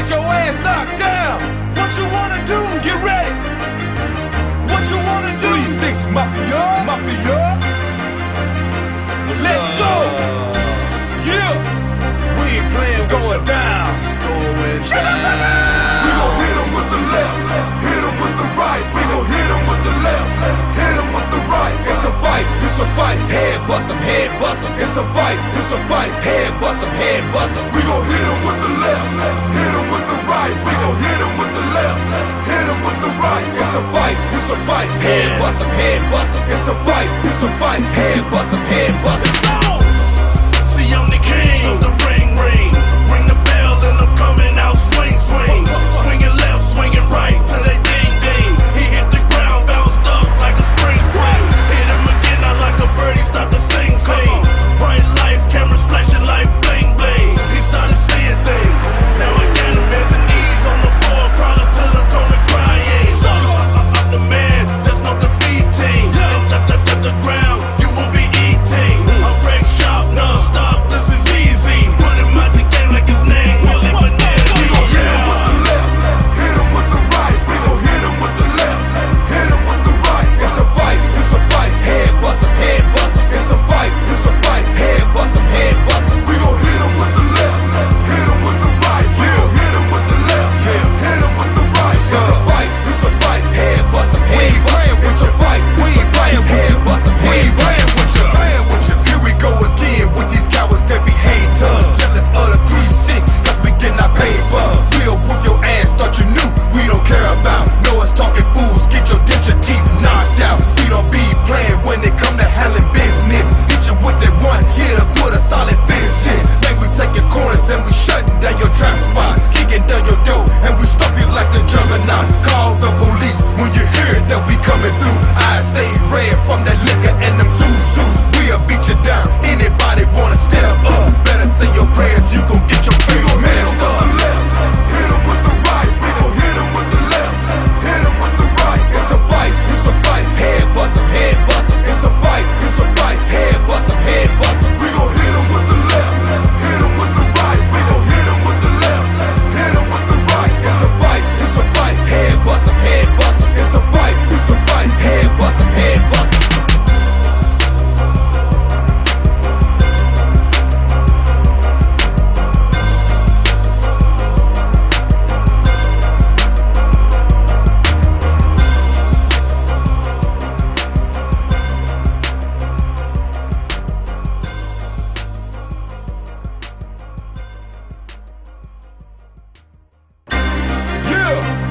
get your ass knocked down. What you wanna do? Get ready. What you wanna do? 3-6 Mafia, Mafia. Let's go. Yeah. We ain't playing, It's going down. going Shut down. up. We gon' hit 'em with the left, hit 'em with the right. We gon' hit 'em with the left, hit 'em with the right. It's a fight, it's a fight. Head bust 'em, head bust 'em. It's a fight, it's a fight. Head bust 'em, head bust 'em. We gon' hit 'em with the left, hit 'em with the right. We gon' hit 'em with the left, hit 'em with the right. It's a fight, it's a fight. Head bust 'em, head bust 'em. It's a fight, it's a fight. Head bust 'em, head bust 'em. See, I'm the king of the ring, ring. Ring the bell and I'm coming out, swing, swing. Swinging left, swinging right till they ding, ding. He hit the ground, bounced up like a spring, spring. Hit him again, I like a bird, he start to sing, sing. Bright lights, cameras flashing like bling, bling. He started seeing things. Now I got him hands and knees on the floor, crawling to the corner crying. I'm the man, there's no defeating. And the ground, you will be eating. I wreck shop non-stop, this is easy. Put him out the game like his name, Willie Vanilli. We gon' hit 'em with the left, hit 'em with the right. We gon' hit 'em with the left, hit 'em with the right. It's a fight, it's a fight. Head bust 'em, head bust 'em. It's a fight, it's a fight. Head bust 'em, head bust 'em. We gon' hit 'em with the left, hit 'em with the right. We gon' hit 'em with the left, hit 'em with the right. It's a fight, it's a fight. Head bust 'em, head bust 'em. It's a fight, it's a fight. Head bust 'em, head bust 'em. Here we go again with these cowards that be haters. Jealous of the 3-6, cause we get our paper. We'll whoop your ass, thought you knew. We don't care about no one's talking fools. Get your teeth knocked out. We don't be playing when it come to handling business. Hit you with that one hit, a quarter solid fences. Man, we taking corners and we shutting down your trap spot. Kicking down your door and we stop you like the juggernaut. Call the police when you hear that we coming through. I stay red from that liquor and them zoos. We'll beat you down. Anybody wanna step up? Better say your prayers, you gon' get your face messed up. Hit 'em with the right. We gon' hit 'em with the left. Hit 'em with the right. It's a fight, it's a fight. Head bust 'em, head bust 'em. It's a fight, it's a fight. Head bust 'em, head bust 'em. We gon' hit 'em with the left. Hit 'em with the right. We gon' hit 'em with the left. Hit 'em with the right. It's a fight, it's a fight. Head bust 'em, head bust 'em. It's a fight, it's a fight. Head bust 'em, head bust 'em.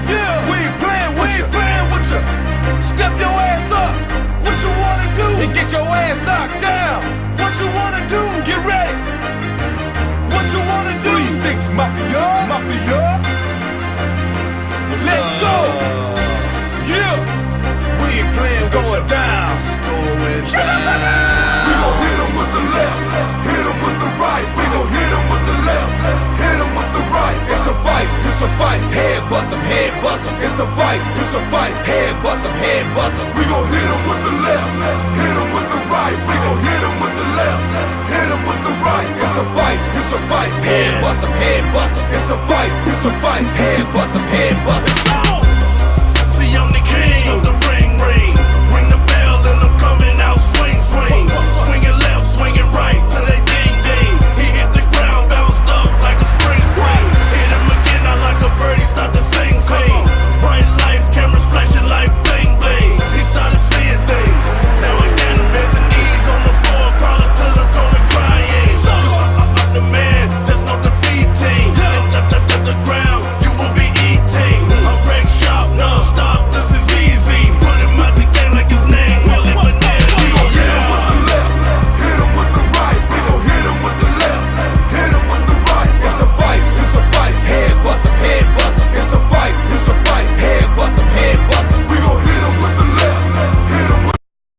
Yeah, we ain't playing with ya. Step your ass up. What you wanna do? And get your ass knocked down. What you wanna do? Get ready. What you wanna do? 3-6 Mafia, Mafia. Let's go. Yeah. We ain't playing, It's going down. going Shut down. up. We gon' hit 'em with the left, hit 'em with the right. We gon' hit 'em with the left, hit 'em with the right. It's a fight, it's a fight. Head bust 'em, head bust 'em. It's a fight, it's a fight. Head bust 'em, head bust 'em. We gon' hit 'em with the left, hit 'em with the right. We gon' hit 'em with the left, hit 'em with the right. It's a fight, it's a fight. Head bust 'em, head bust 'em. It's a fight, it's a fight. Head bust 'em, head bust 'em.